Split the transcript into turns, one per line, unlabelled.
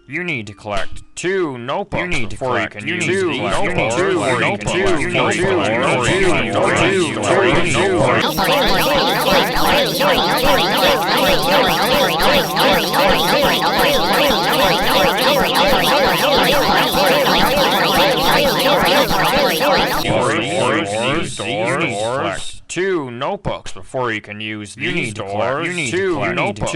You need to collect 2 notebooks. You need to collect 2 notebooks. Two notebooks before you can use these doors. You need 2 notebooks.